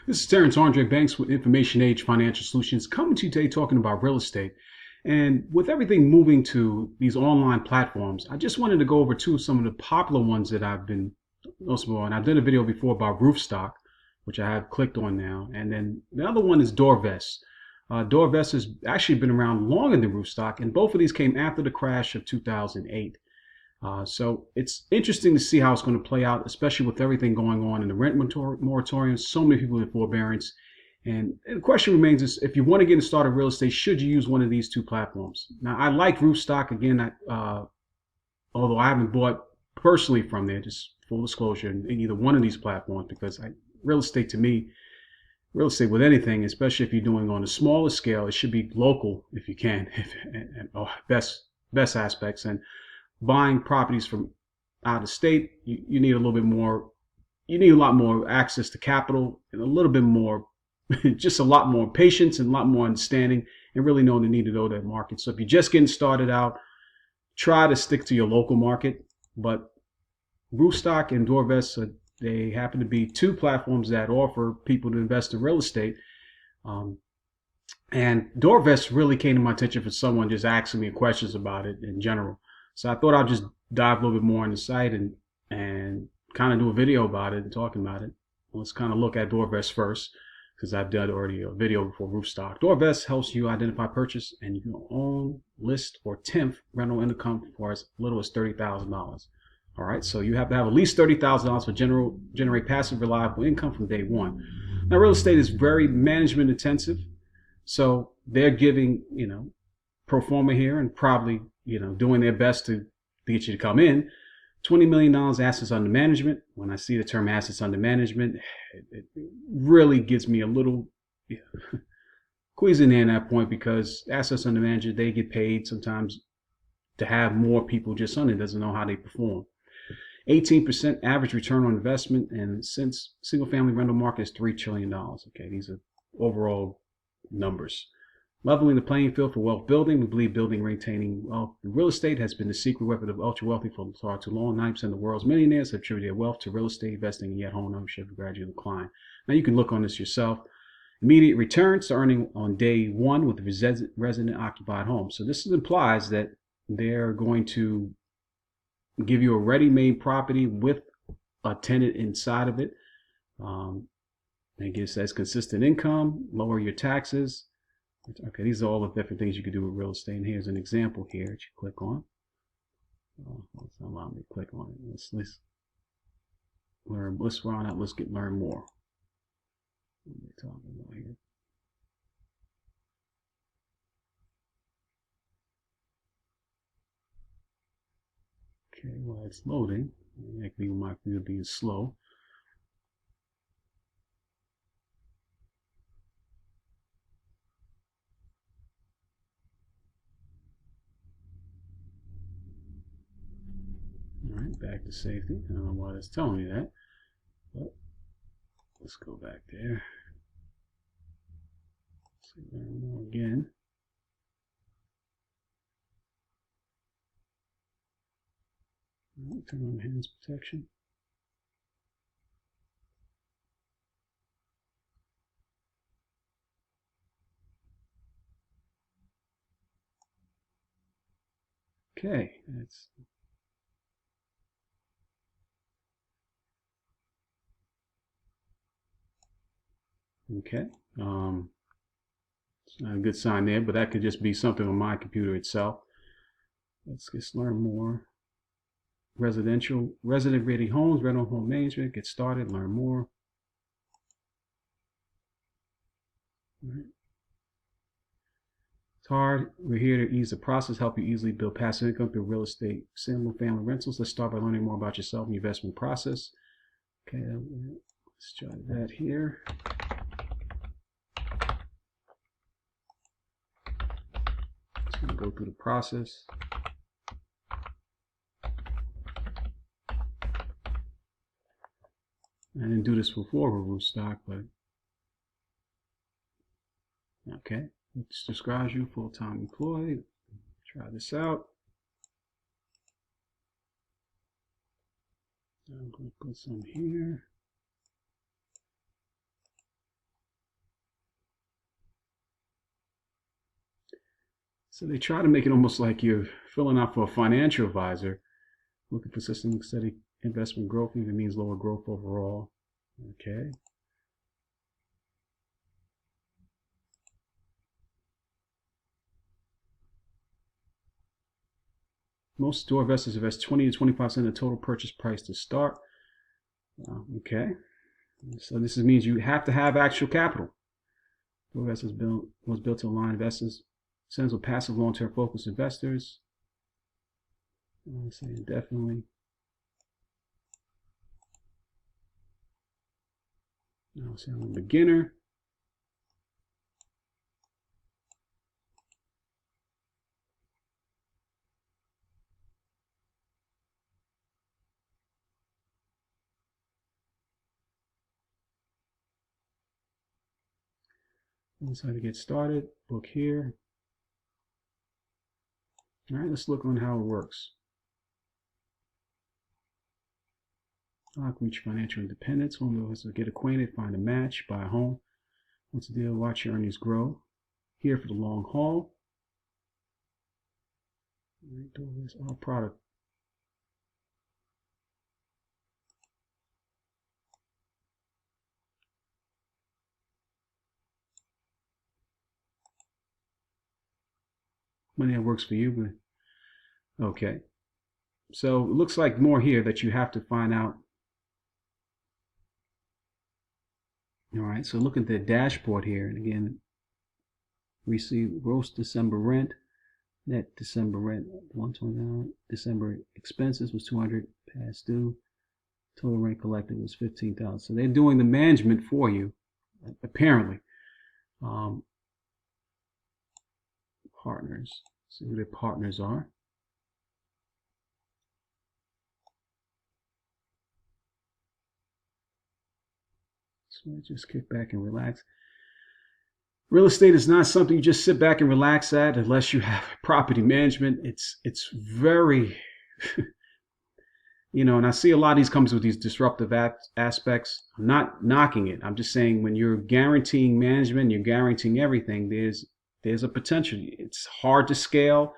This is Terrence Andre Banks with Information Age Financial Solutions, coming to you today talking about real estate. And with everything moving to these online platforms, I just wanted to go over some of the popular ones that I've been most of all. And I've done a video before about Roofstock, which I have clicked on now. And then the other one is Doorvest. Doorvest has actually been around longer than Roofstock, and both of these came after the crash of 2008. So it's interesting to see how it's going to play out, especially with everything going on in the rent moratorium, so many people in forbearance. And the question remains is, if you want to get started real estate, should you use one of these two platforms? Now, I like Roofstock, again, although I haven't bought personally from there, just full disclosure, in either one of these platforms, because real estate to me, real estate with anything, especially if you're doing on a smaller scale, it should be local if you can, best aspects. And buying properties from out of state, you need a little bit more, you need a lot more access to capital and a little bit more, just a lot more patience and a lot more understanding and really knowing the need to know that market. So if you're just getting started out, try to stick to your local market. But Roofstock and Doorvest, they happen to be two platforms that offer people to invest in real estate. And Doorvest really came to my attention for someone just asking me questions about it in general. So I thought I'd just dive a little bit more on the site and kind of do a video about it and talking about it. Let's kind of look at Doorvest first, because I've done already a video before Roofstock. Doorvest helps you identify purchase and you can own, list, or temp rental income for as little as $30,000. All right, so you have to have at least $30,000 for generate passive, reliable income from day one. Now, real estate is very management intensive, so they're giving, pro forma here and probably, doing their best to get you to come in. $20 million assets under management. When I see the term assets under management, it really gives me a little squeeze in there in that point, because assets under management, they get paid sometimes to have more people just on it. Doesn't know how they perform. 18% average return on investment, and since single family rental market is $3 trillion. Okay, these are overall numbers. Leveling the playing field for wealth building. We believe building and maintaining wealth in real estate has been the secret weapon of ultra wealthy for far too long. 9% of the world's millionaires have attributed their wealth to real estate investing, and yet home ownership gradually decline. Now you can look on this yourself. Immediate returns to earning on day one with the resident occupied home. So this implies that they're going to give you a ready-made property with a tenant inside of it. It gives us consistent income, lower your taxes. Okay, these are all the different things you can do with real estate. And here's an example here that you click on. Let's allow me to click on it. Let's learn. Let's run out. Let's learn more. What are we talking about here? Okay, well, it's loading. Actually, my computer being slow. All right, back to safety. I don't know why that's telling me that, but let's go back there. Let's learn more again. All right, turn on hands protection. Okay, that's okay. It's not a good sign there, but that could just be something on my computer itself. Let's just learn more. Resident ready homes, rental home management. Get started, learn more. All right. It's hard. We're here to ease the process, help you easily build passive income through real estate, single family rentals. Let's start by learning more about yourself and your investment process. Okay, let's try that here. Just going to go through the process. I didn't do this before with Roofstock, but okay. Which describes you full-time employee. Try this out. I'm going to put some here. So they try to make it almost like you're filling out for a financial advisor, looking for system steady investment growth, even means lower growth overall. Okay. Most door investors invest 20 to 25% of the total purchase price to start. Okay. So this means you have to have actual capital. Doorvest was built to align investors, sends with passive long-term focused investors. I'll say indefinitely. I'll say I'm a beginner. That's how to get started. Book here. All right, let's look on how it works. Reach financial independence. Home builders will get acquainted, find a match, buy a home. Once a deal, watch your earnings grow. Here for the long haul. Our product. Money that works for you, but okay. So it looks like more here that you have to find out. All right, so look at the dashboard here, and again, we see gross December rent, net December rent 129, December expenses was 200, past due, total rent collected was 15,000. So they're doing the management for you, apparently. Partners, see who their partners are. So just kick back and relax. Real estate is not something you just sit back and relax at unless you have property management. It's very, and I see a lot of these companies with these disruptive aspects. I'm not knocking it. I'm just saying when you're guaranteeing management, you're guaranteeing everything, there's a potential. It's hard to scale.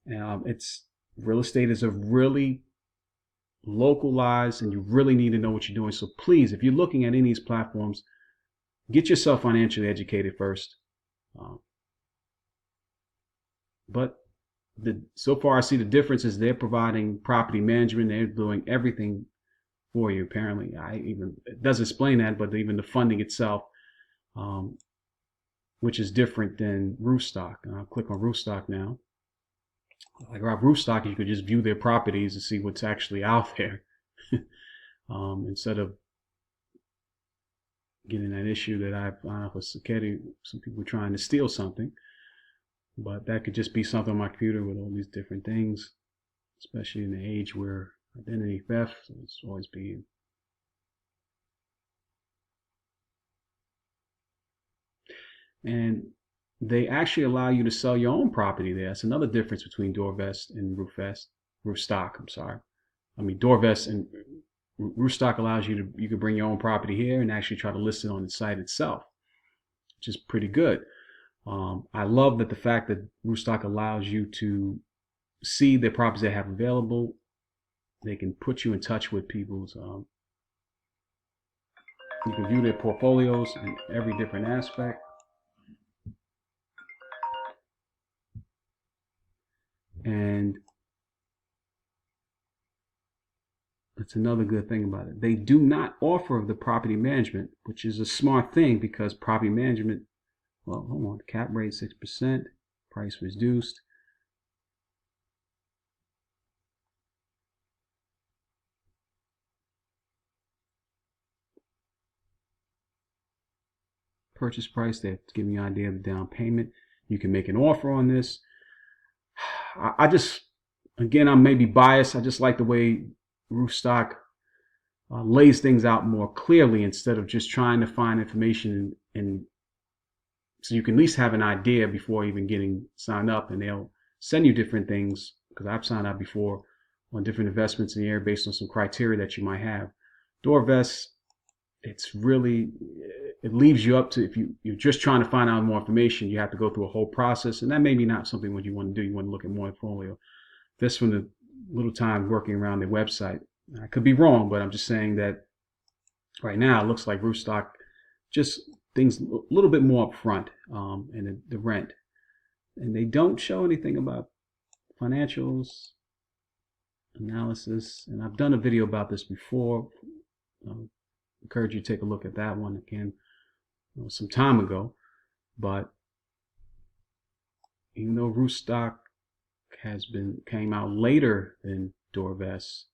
Real estate is a really localized, and you really need to know what you're doing. So please, if you're looking at any of these platforms, get yourself financially educated first. But so far I see the difference is they're providing property management. They're doing everything for you. Apparently, it does explain that, but even the funding itself, which is different than Roofstock. I'll click on Roofstock now. Like Roofstock, you could just view their properties and see what's actually out there, instead of getting that issue that I found with Sacchetti, some people trying to steal something. But that could just be something on my computer with all these different things, especially in the age where identity theft is always being. And they actually allow you to sell your own property there. That's another difference between Doorvest and Roofstock. I'm sorry. Doorvest and Roofstock allows you can bring your own property here and actually try to list it on the site itself, which is pretty good. I love that the fact that Roofstock allows you to see the properties they have available. They can put you in touch with people's. You can view their portfolios in every different aspect. And that's another good thing about it. They do not offer the property management, which is a smart thing because property management, well, hold on, cap rate 6%, price reduced. Purchase price, they have to give you an idea of the down payment. You can make an offer on this. I just, again, I'm maybe biased. I just like the way Roofstock lays things out more clearly instead of just trying to find information, and so you can at least have an idea before even getting signed up. And they'll send you different things, because I've signed up before on different investments in the area based on some criteria that you might have. Doorvest, it's really, it leaves you up to, if you're just trying to find out more information, you have to go through a whole process, and that may be not something what you want to do. You want to look at more portfolio. This from the little time working around the website. I could be wrong, but I'm just saying that right now it looks like Roofstock just things a little bit more upfront, and the rent, and they don't show anything about financials analysis. And I've done a video about this before. Encourage you to take a look at that one again, some time ago. But even though Roofstock came out later than Doorvest,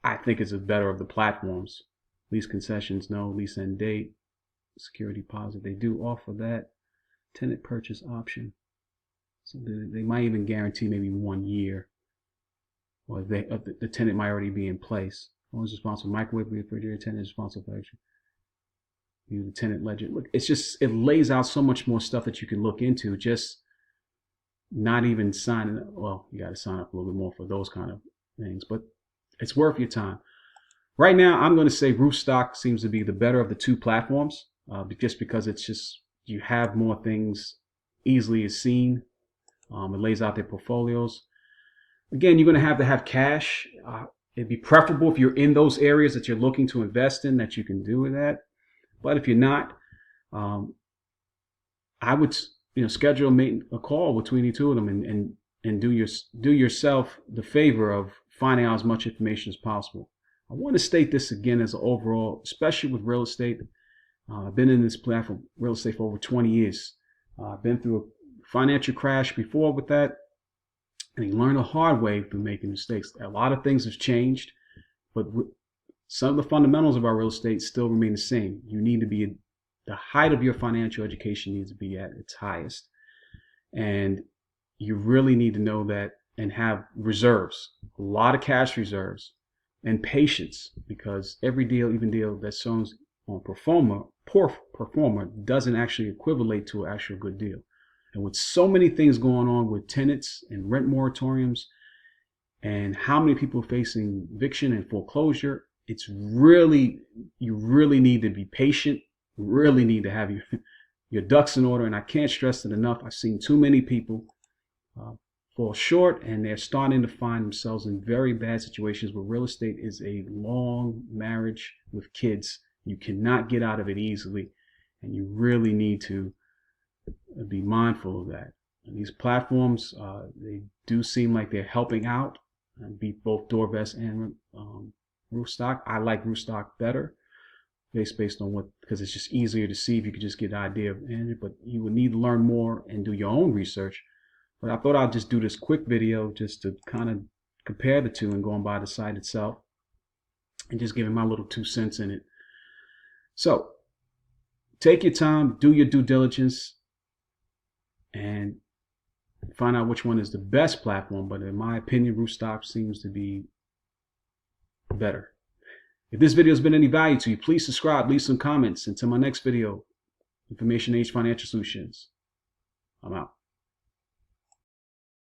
I think it's a better of the platforms. Lease concessions, no. Lease end date, security deposit, they do offer that. Tenant purchase option, so they might even guarantee maybe 1 year, or the tenant might already be in place. Owner's responsible for microwave, refrigerator. Tenant is responsible for extra. The tenant ledger. Look, it's just, it lays out so much more stuff that you can look into. Just not even signing up. Well, you got to sign up a little bit more for those kind of things, but it's worth your time. Right now, I'm going to say Roofstock seems to be the better of the two platforms, just because it's just, you have more things easily as seen. It lays out their portfolios. Again, you're going to have cash. It'd be preferable if you're in those areas that you're looking to invest in, that you can do that. But if you're not, I would schedule a call between the two of them, and do yourself the favor of finding out as much information as possible. I want to state this again as an overall, especially with real estate. I've been in this platform, real estate, for over 20 years. I've been through a financial crash before with that, and you learn the hard way through making mistakes. A lot of things have changed, but some of the fundamentals of our real estate still remain the same. You need to be, the height of your financial education needs to be at its highest. And you really need to know that, and have reserves, a lot of cash reserves, and patience, because every deal, even deal that's shown on poor performer, doesn't actually equivalent to an actual good deal. And with so many things going on with tenants and rent moratoriums, and how many people are facing eviction and foreclosure, it's really, you really need to be patient. You really need to have your ducks in order. And I can't stress it enough. I've seen too many people fall short, and they're starting to find themselves in very bad situations where real estate is a long marriage with kids. You cannot get out of it easily, and you really need to be mindful of that. And these platforms, they do seem like they're helping out, both Doorvest and Roofstock. I like Roofstock better, based on because it's just easier to see if you could just get an idea of it, but you would need to learn more and do your own research. But I thought I'd just do this quick video just to kind of compare the two, and going by the site itself, and just giving my little 2 cents in it. So take your time, do your due diligence, and find out which one is the best platform. But in my opinion, Roofstock seems to be better. If this video has been any value to you, please subscribe, leave some comments. Until my next video, Information Age Financial Solutions, I'm out.